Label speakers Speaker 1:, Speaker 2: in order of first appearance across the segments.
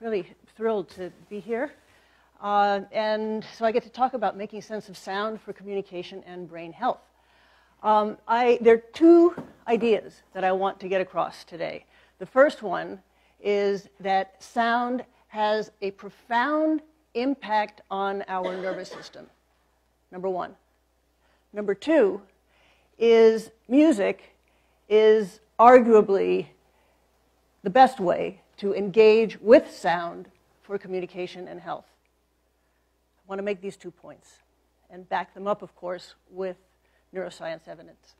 Speaker 1: really thrilled to be here. And so I get to talk about making sense of sound for communication and brain health. There are two ideas that I want to get across today. The first one is that sound has a profound impact on our nervous system, number one. Number two is music is arguably the best way to engage with sound for communication and health. I want to make these 2 points and back them up, of course, with neuroscience evidence.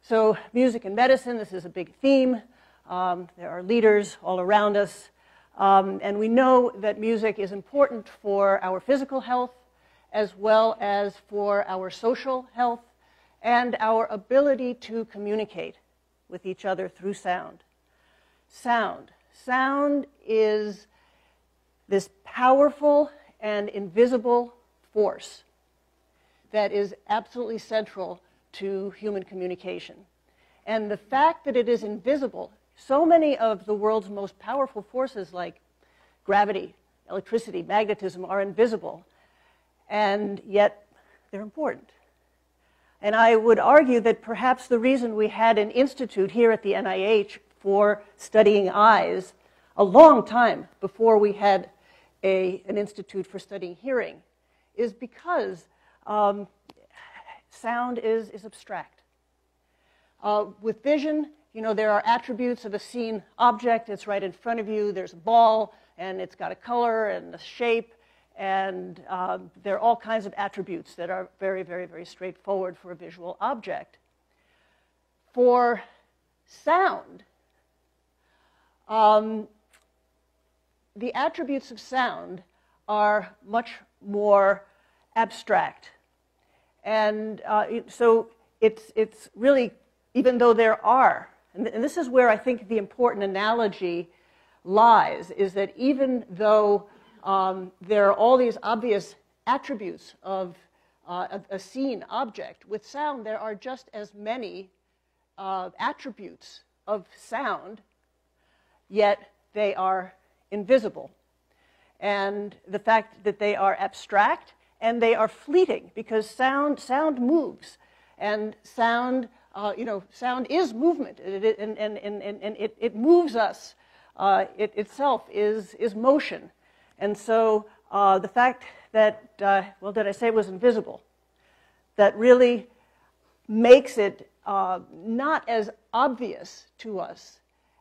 Speaker 1: So music and medicine, this is a big theme. There are leaders all around us. And we know that music is important for our physical health as well as for our social health and our ability to communicate with each other through sound. Sound is this powerful and invisible force that is absolutely central to human communication. And the fact that it is invisible, so many of the world's most powerful forces like gravity, electricity, magnetism are invisible, and yet they're important. And I would argue that perhaps the reason we had an institute here at the NIH for studying eyes a long time before we had an institute for studying hearing is because sound is abstract. With vision, you know, there are attributes of a seen object. It's right in front of you. There's a ball, and it's got a color and a shape, and there are all kinds of attributes that are very, very, very straightforward for a visual object. For sound, the attributes of sound are much more abstract. And so it's really, even though there are, and this is where I think the important analogy lies, is that even though there are all these obvious attributes of a seen object, with sound there are just as many attributes of sound, yet they are invisible. And the fact that they are abstract and they are fleeting, because sound moves, and sound sound is movement, and it moves us. It itself is motion. And so the fact that, well, did I say it was invisible? That really makes it not as obvious to us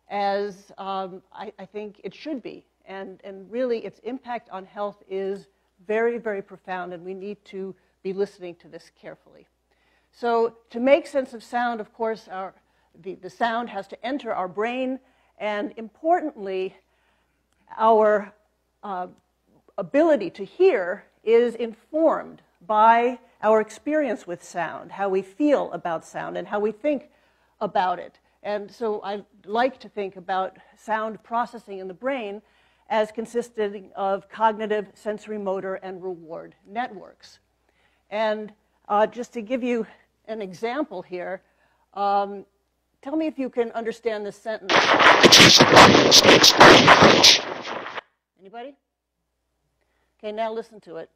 Speaker 1: as I think it should be. And really its impact on health is very, very profound, and we need to be listening to this carefully. So to make sense of sound, of course, the sound has to enter our brain, and importantly, our ability to hear is informed by our experience with sound, how we feel about sound, and how we think about it. And so I like to think about sound processing in the brain as consisting of cognitive, sensory motor, and reward networks. And just to give you an example here, tell me if you can understand this sentence. Anybody? Okay, now listen to it.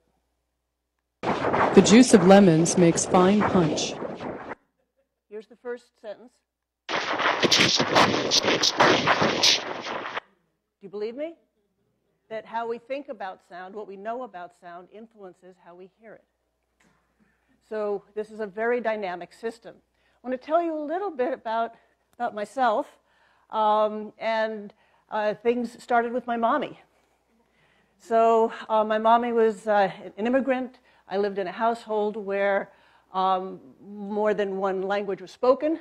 Speaker 2: The juice of lemons makes fine punch.
Speaker 1: Here's the first sentence. Do you believe me? That how we think about sound, what we know about sound, influences how we hear it. So this is a very dynamic system. I want to tell you a little bit about myself, and things started with my mommy. So my mommy was an immigrant. I lived in a household where more than one language was spoken,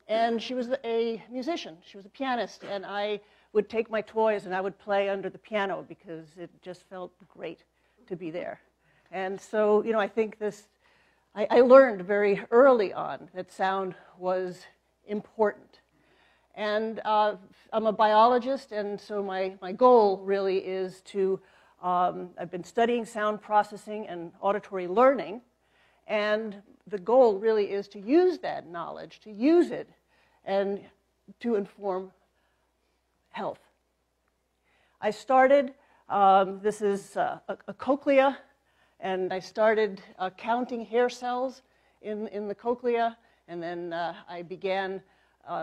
Speaker 1: and she was a musician. She was a pianist, and I would take my toys and I would play under the piano because it just felt great to be there. And so, you know, I think I learned very early on that sound was important. And I'm a biologist, and so my goal really is to, I've been studying sound processing and auditory learning, and the goal really is to use that knowledge, to use it, and to inform health. I started, this is a cochlea, and I started counting hair cells in the cochlea, and then I began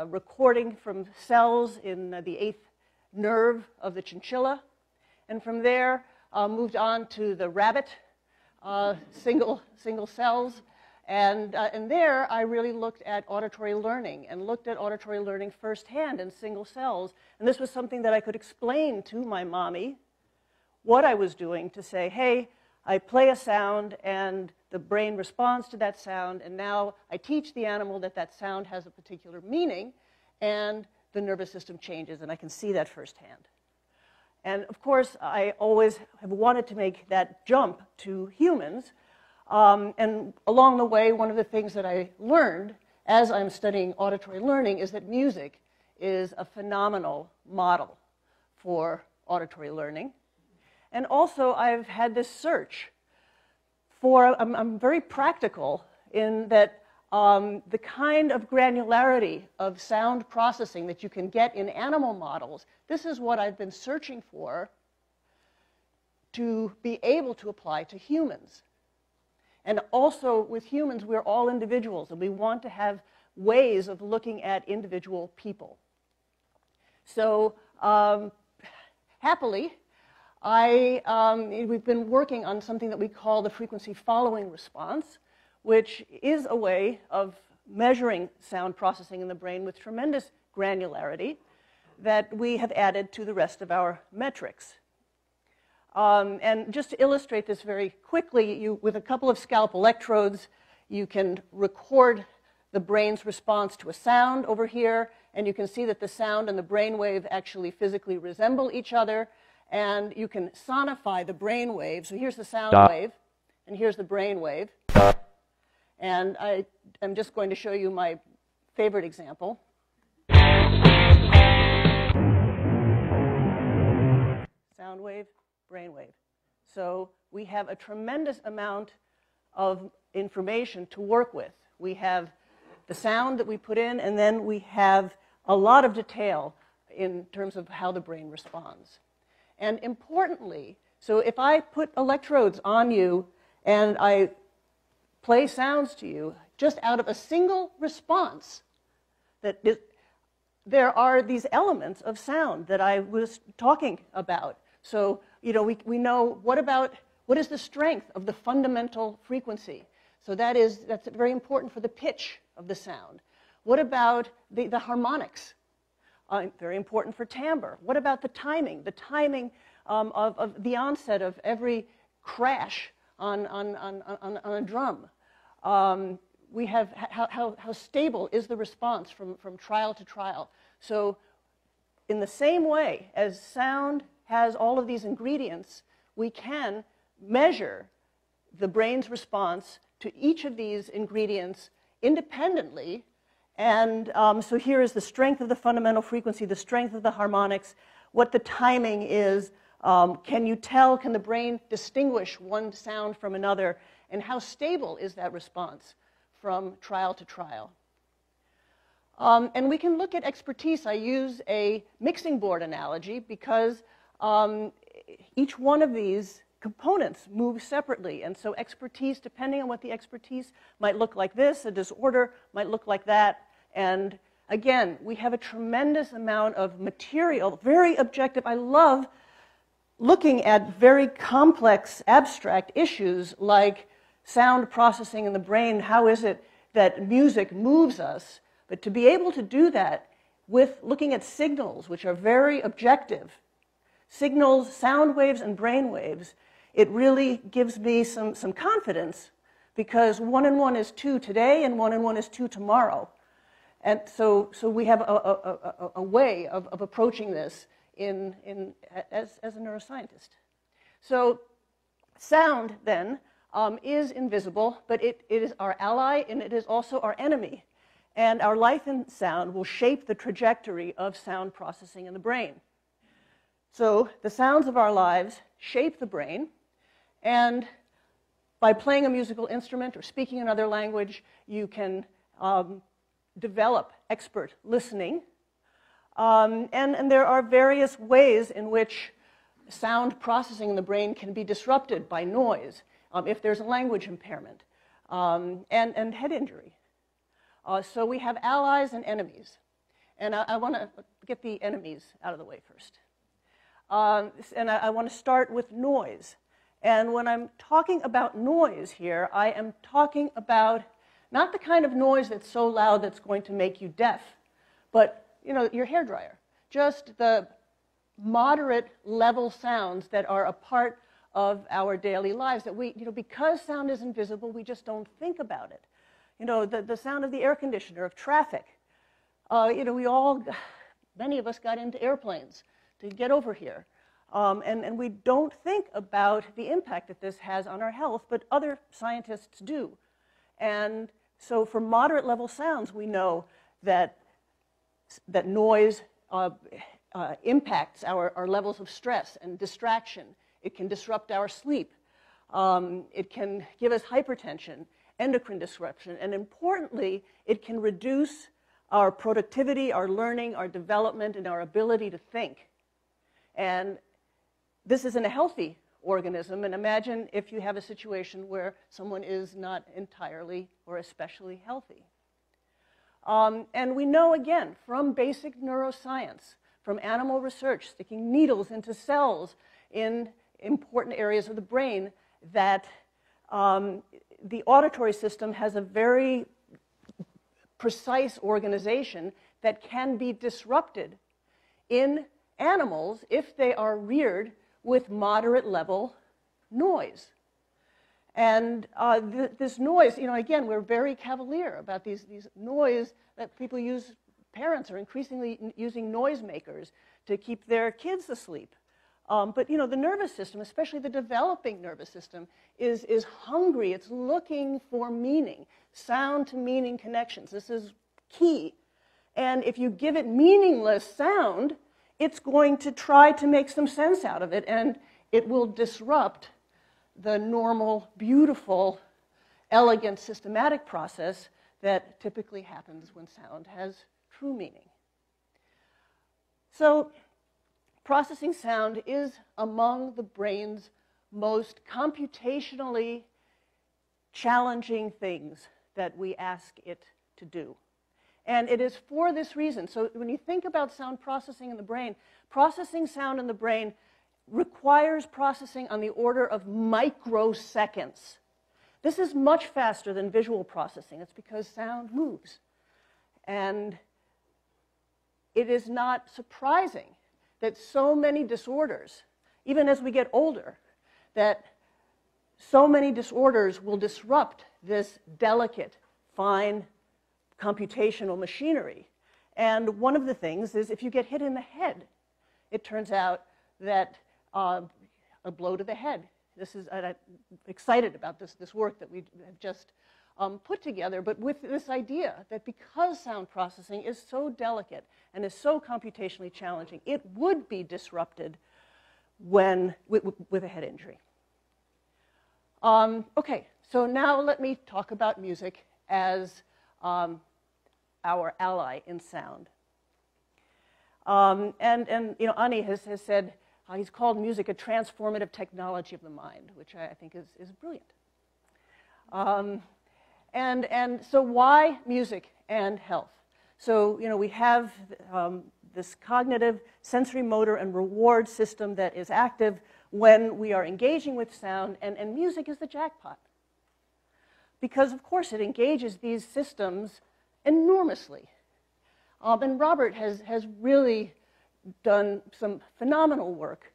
Speaker 1: recording from cells in the 8th nerve of the chinchilla, and from there moved on to the rabbit, single cells, and there I really looked at auditory learning and looked at auditory learning firsthand in single cells, and this was something that I could explain to my mommy what I was doing, to say, hey, I play a sound and the brain responds to that sound, and now I teach the animal that that sound has a particular meaning, and the nervous system changes, and I can see that firsthand. And of course, I always have wanted to make that jump to humans, and along the way, one of the things that I learned as I'm studying auditory learning is that music is a phenomenal model for auditory learning. And also, I've had this search for, I'm very practical in that the kind of granularity of sound processing that you can get in animal models, this is what I've been searching for to be able to apply to humans. And also with humans, we're all individuals, and we want to have ways of looking at individual people. So happily, we've been working on something that we call the frequency following response, which is a way of measuring sound processing in the brain with tremendous granularity that we have added to the rest of our metrics. And just to illustrate this very quickly, with a couple of scalp electrodes, you can record the brain's response to a sound over here, and you can see that the sound and the brain wave actually physically resemble each other, and you can sonify the brain wave. So here's the sound wave, and here's the brain wave. And I'm just going to show you my favorite example. Sound wave, brain wave. So we have a tremendous amount of information to work with. We have the sound that we put in, and then we have a lot of detail in terms of how the brain responds. And importantly, so if I put electrodes on you and I play sounds to you, just out of a single response, there are these elements of sound that I was talking about. So, you know, we know what is the strength of the fundamental frequency. So that's very important for the pitch of the sound. What about the harmonics? Very important for timbre. What about the timing? The timing of the onset of every crash on a drum. We have how stable is the response from trial to trial. So in the same way as sound has all of these ingredients, we can measure the brain's response to each of these ingredients independently. And so here is the strength of the fundamental frequency, the strength of the harmonics, what the timing is. Can the brain distinguish one sound from another, and how stable is that response from trial to trial? And we can look at expertise. I use a mixing board analogy because each one of these components move separately, and so expertise, depending on what the expertise might look like this, a disorder might look like that, and again, we have a tremendous amount of material, very objective. I love looking at very complex, abstract issues like sound processing in the brain. How is it that music moves us? But to be able to do that with looking at signals, which are very objective, signals, sound waves and brain waves, it really gives me some confidence, because 1 and 1 is 2 today and 1 and 1 is 2 tomorrow. And so we have a way of approaching this as a neuroscientist. So sound, then, is invisible, but it is our ally and it is also our enemy. And our life in sound will shape the trajectory of sound processing in the brain. So the sounds of our lives shape the brain, and by playing a musical instrument or speaking another language, you can develop expert listening. And there are various ways in which sound processing in the brain can be disrupted by noise if there's a language impairment, and head injury. So we have allies and enemies. And I want to get the enemies out of the way first. And I want to start with noise. And when I'm talking about noise here, I am talking about not the kind of noise that's so loud that's going to make you deaf, but your hairdryer. Just the moderate level sounds that are a part of our daily lives that we, because sound is invisible, we just don't think about it. The sound of the air conditioner, of traffic. Many of us got into airplanes to get over here. And we don't think about the impact that this has on our health, but other scientists do. And so for moderate level sounds, we know that noise impacts our levels of stress and distraction. It can disrupt our sleep. It can give us hypertension, endocrine disruption, and importantly, it can reduce our productivity, our learning, our development, and our ability to think. And this is in a healthy organism, and imagine if you have a situation where someone is not entirely or especially healthy. And we know, again, from basic neuroscience, from animal research, sticking needles into cells in important areas of the brain, that the auditory system has a very precise organization that can be disrupted in animals if they are reared with moderate level noise. And this noise, again, we're very cavalier about these noise that people use. Parents are increasingly using noisemakers to keep their kids asleep. But the nervous system, especially the developing nervous system, is hungry. It's looking for meaning, sound to meaning connections. This is key. And if you give it meaningless sound, it's going to try to make some sense out of it, and it will disrupt the normal, beautiful, elegant, systematic process that typically happens when sound has true meaning. So processing sound is among the brain's most computationally challenging things that we ask it to do. And it is for this reason. So when you think about sound processing in the brain, processing sound in the brain requires processing on the order of microseconds. This is much faster than visual processing. It's because sound moves. And it is not surprising that so many disorders, even as we get older, that so many disorders will disrupt this delicate, fine, computational machinery. And one of the things is if you get hit in the head, it turns out that a blow to the head. I'm excited about this work that we have just put together, but with this idea that because sound processing is so delicate and is so computationally challenging, it would be disrupted with a head injury. Okay, so now let me talk about music as our ally in sound. Ani has said, he's called music a transformative technology of the mind, which I think is brilliant. And so why music and health? So, we have this cognitive, sensory motor, and reward system that is active when we are engaging with sound, and music is the jackpot. Because, of course, it engages these systems enormously. And Robert has really done some phenomenal work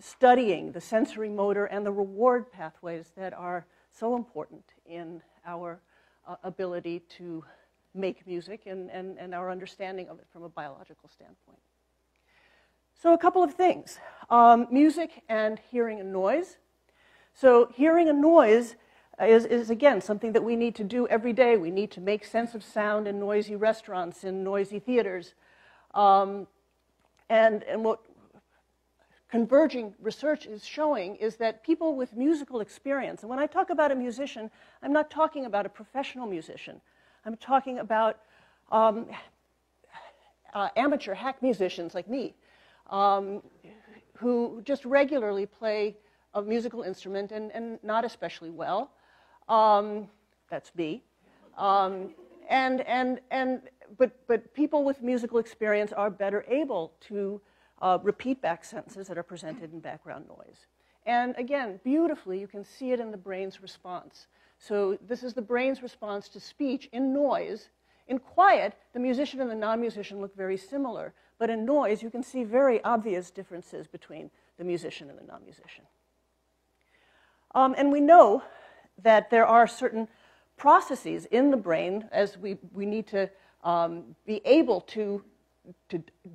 Speaker 1: studying the sensory motor and the reward pathways that are so important in our ability to make music and our understanding of it from a biological standpoint. So a couple of things. Music and hearing and noise. So hearing and noise is again, something that we need to do every day. We need to make sense of sound in noisy restaurants, in noisy theaters. And what converging research is showing is that people with musical experience, and when I talk about a musician, I'm not talking about a professional musician. I'm talking about amateur hack musicians like me, who just regularly play a musical instrument and not especially well. That's me. But people with musical experience are better able to repeat back sentences that are presented in background noise. And again, beautifully, you can see it in the brain's response. So this is the brain's response to speech in noise. In quiet, the musician and the non-musician look very similar. But in noise, you can see very obvious differences between the musician and the non-musician. And we know that there are certain processes in the brain, as we need to be able to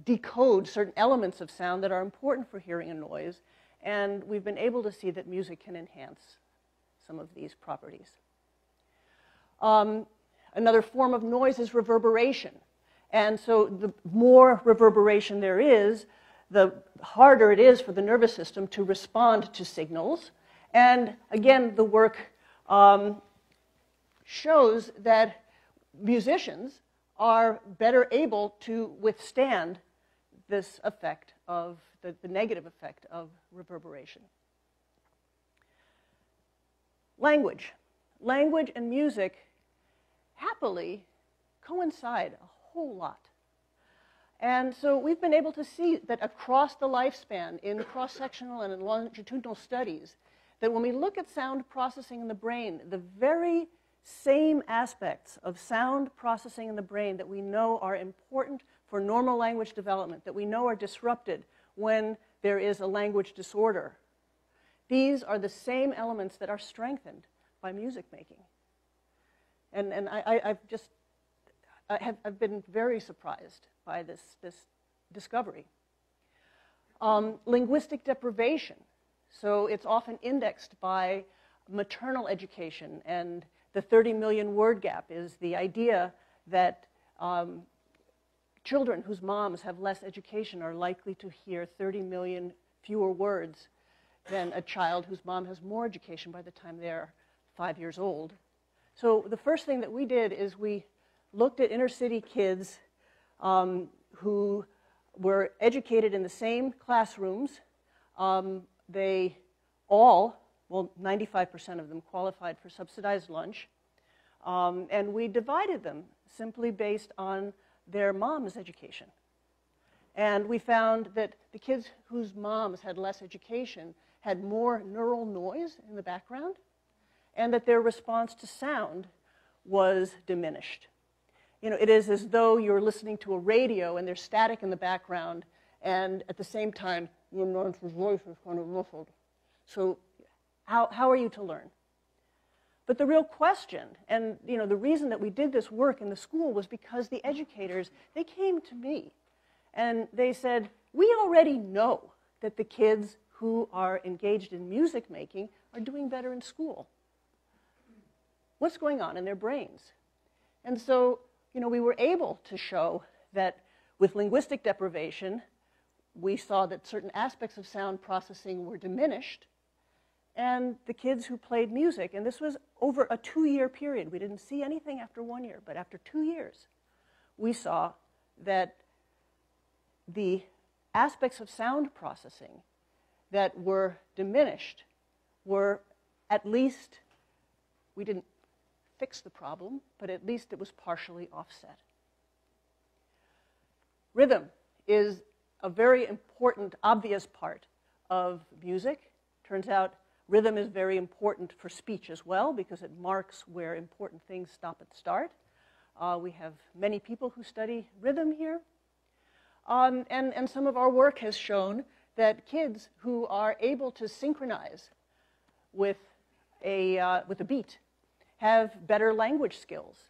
Speaker 1: decode certain elements of sound that are important for hearing a noise. And we've been able to see that music can enhance some of these properties. Another form of noise is reverberation. And so the more reverberation there is, the harder it is for the nervous system to respond to signals. And again, the work shows that musicians are better able to withstand this effect of the negative effect of reverberation. Language. Language and music happily coincide a whole lot. And so we've been able to see that across the lifespan, in cross-sectional and in longitudinal studies, that when we look at sound processing in the brain, the very same aspects of sound processing in the brain that we know are important for normal language development, that we know are disrupted when there is a language disorder, these are the same elements that are strengthened by music making. And I've been very surprised by this discovery. Linguistic deprivation. So it's often indexed by maternal education, and the 30 million word gap is the idea that children whose moms have less education are likely to hear 30 million fewer words than a child whose mom has more education by the time they're 5 years old. So the first thing that we did is we looked at inner city kids who were educated in the same classrooms. They all, well, 95% of them qualified for subsidized lunch. And we divided them simply based on their mom's education. And we found that the kids whose moms had less education had more neural noise in the background, and that their response to sound was diminished. You know, it is as though you're listening to a radio and there's static in the background, and at the same time, your mom's voice is kind of muffled. So how are you to learn? But the real question, and you know, the reason that we did this work in the school was because the educators, they came to me and they said, we already know that the kids who are engaged in music making are doing better in school. What's going on in their brains? And so, you know, we were able to show that with linguistic deprivation, we saw that certain aspects of sound processing were diminished. And the kids who played music, and this was over a 2-year period. We didn't see anything after 1 year, but after 2 years, we saw that the aspects of sound processing that were diminished were at least, we didn't fix the problem, but at least it was partially offset. Rhythm is a very important, obvious part of music. Turns out rhythm is very important for speech as well, because it marks where important things stop and start. We have many people who study rhythm here. And some of our work has shown that kids who are able to synchronize with a beat have better language skills.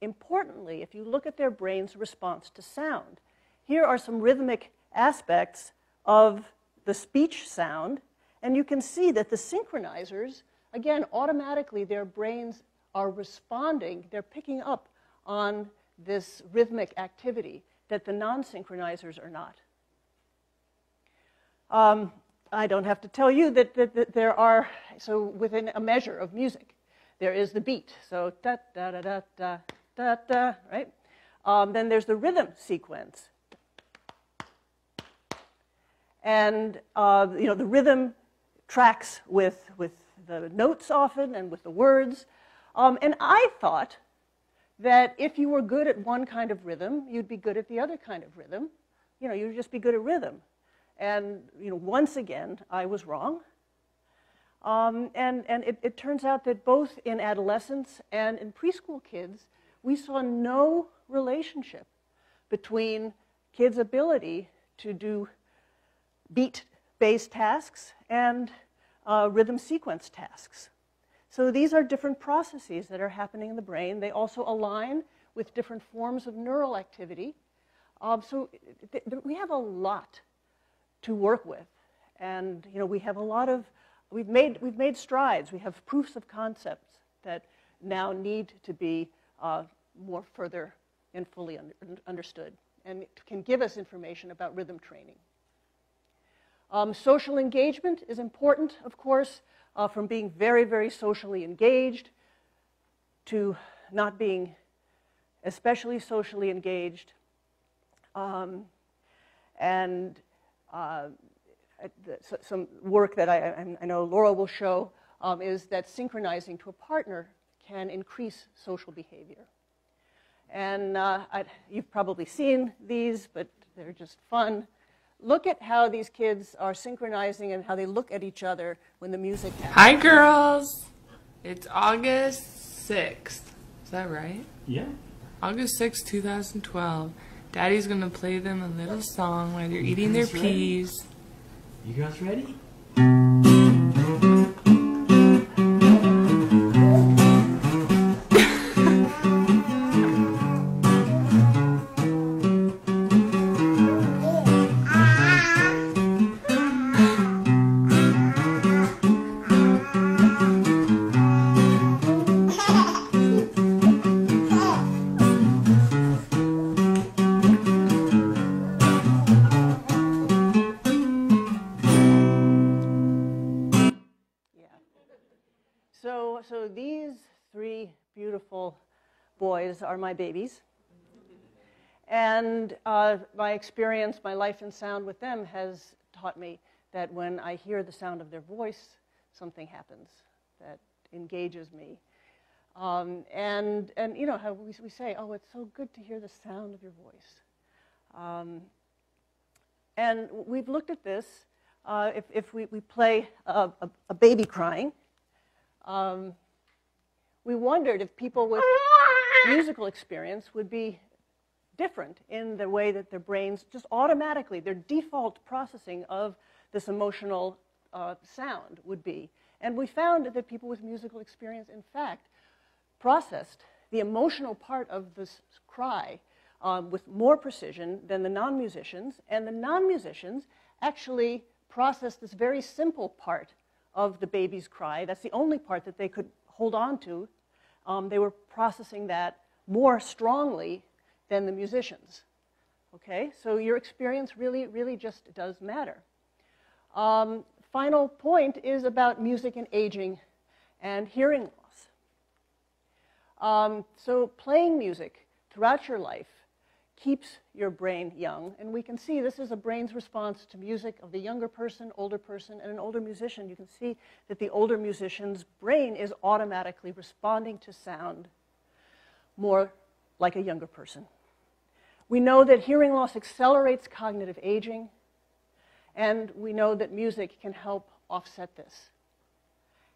Speaker 1: Importantly, if you look at their brain's response to sound, here are some rhythmic aspects of the speech sound, and you can see that the synchronizers, again, automatically their brains are responding, they're picking up on this rhythmic activity that the non-synchronizers are not. I don't have to tell you that there are, so within a measure of music, there is the beat. So da da da da da da da, right? Then there's the rhythm sequence. And the rhythm tracks with the notes often and with the words. And I thought that if you were good at one kind of rhythm, you'd be good at the other kind of rhythm. You'd just be good at rhythm. And once again, I was wrong. And it turns out that both in adolescents and in preschool kids, we saw no relationship between kids' ability to do beat-based tasks and rhythm sequence tasks. So these are different processes that are happening in the brain. They also align with different forms of neural activity. So we have a lot to work with. And we have a lot of, we've made strides. We have proofs of concepts that now need to be more further and fully understood, and can give us information about rhythm training. Social engagement is important, of course, from being very, very socially engaged to not being especially socially engaged. Some work that I know Laura will show is that synchronizing to a partner can increase social behavior. And you've probably seen these, but they're just fun. Look at how these kids are synchronizing and how they look at each other when the music happens.
Speaker 3: Hi, girls. It's August 6th. Is that right?
Speaker 4: Yeah.
Speaker 3: August 6th, 2012. Daddy's going to play them a little song while they're eating their peas.
Speaker 4: You guys ready?
Speaker 1: So these three beautiful boys are my babies. And my experience, my life in sound with them has taught me that when I hear the sound of their voice, something happens that engages me. And how we say, oh, it's so good to hear the sound of your voice. And we've looked at this. If we play a baby crying, we wondered if people with musical experience would be different in the way that their brains just automatically, their default processing of this emotional sound would be. And we found that people with musical experience, in fact, processed the emotional part of this cry with more precision than the non-musicians. And the non-musicians actually processed this very simple part of the baby's cry. That's the only part that they could hold on to. They were processing that more strongly than the musicians. Okay, so your experience really, really just does matter. Final point is about music and aging and hearing loss. So playing music throughout your life keeps your brain young, and we can see this is a brain's response to music of the younger person, and an older musician. You can see that the older musician's brain is automatically responding to sound more like a younger person. We know that hearing loss accelerates cognitive aging, and we know that music can help offset this.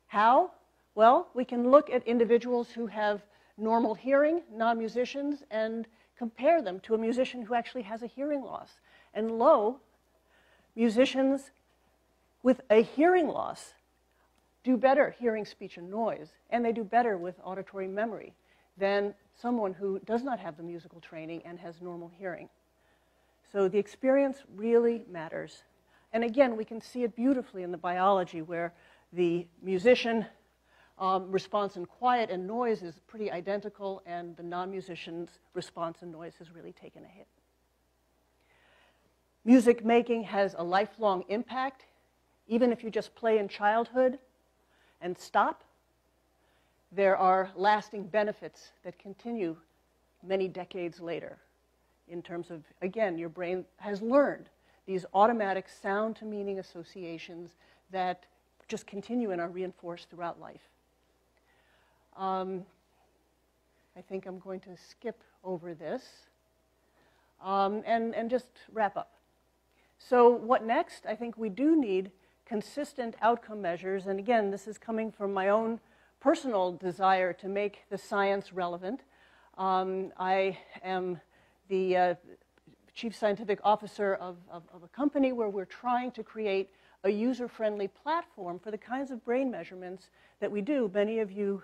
Speaker 1: How? Well, we can look at individuals who have normal hearing, non-musicians, and compare them to a musician who actually has a hearing loss. And lo, musicians with a hearing loss do better hearing, speech, and noise, and they do better with auditory memory than someone who does not have the musical training and has normal hearing. So the experience really matters. And again, we can see it beautifully in the biology where the musician response in quiet and noise is pretty identical, and the non-musician's response in noise has really taken a hit. Music making has a lifelong impact. Even if you just play in childhood and stop, there are lasting benefits that continue many decades later in terms of, again, your brain has learned these automatic sound-to-meaning associations that just continue and are reinforced throughout life. I think I'm going to skip over this and just wrap up. So what next? I think we do need consistent outcome measures. And again, this is coming from my own personal desire to make the science relevant. I am the chief scientific officer of a company where we're trying to create a user-friendly platform for the kinds of brain measurements that we do. Many of you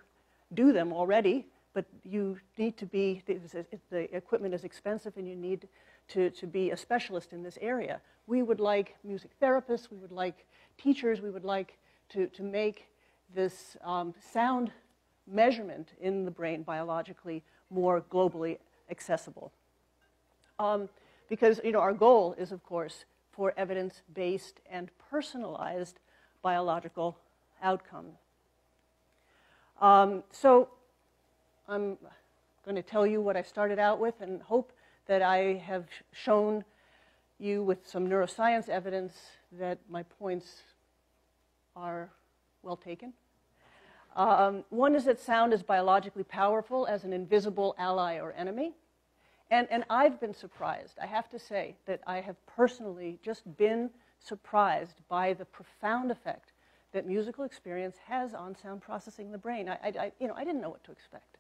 Speaker 1: do them already, but you need to be, the equipment is expensive and you need to be a specialist in this area. We would like music therapists, we would like teachers, we would like to make this sound measurement in the brain biologically more globally accessible. Because our goal is, of course, for evidence-based and personalized biological outcome. So I'm going to tell you what I started out with and hope that I have shown you with some neuroscience evidence that my points are well taken. One is that sound is biologically powerful as an invisible ally or enemy. And I've been surprised. I have to say that I have personally just been surprised by the profound effect that musical experience has on sound processing in the brain. I didn't know what to expect.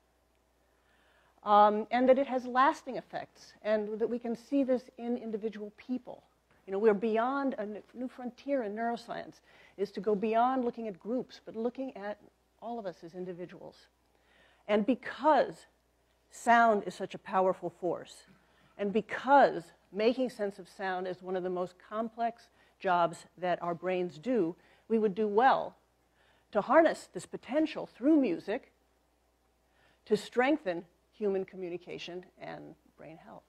Speaker 1: And that it has lasting effects, and that we can see this in individual people. We're beyond a new frontier in neuroscience, is to go beyond looking at groups, but looking at all of us as individuals. And because sound is such a powerful force, and because making sense of sound is one of the most complex jobs that our brains do, we would do well to harness this potential through music to strengthen human communication and brain health.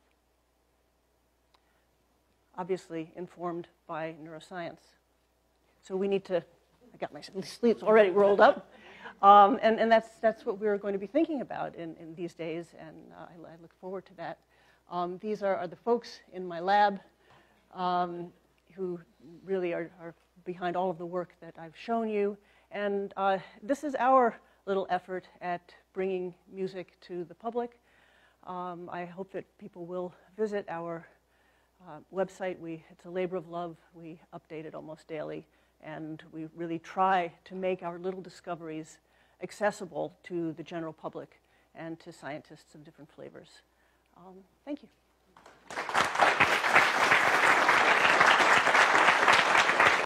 Speaker 1: Obviously informed by neuroscience. So we need to, I got my sleeves already rolled up, and that's what we're going to be thinking about in these days, and I look forward to that. These are the folks in my lab who really are behind all of the work that I've shown you, and this is our little effort at bringing music to the public. I hope that people will visit our website. It's a labor of love. We update it almost daily, and we really try to make our little discoveries accessible to the general public and to scientists of different flavors. Thank you.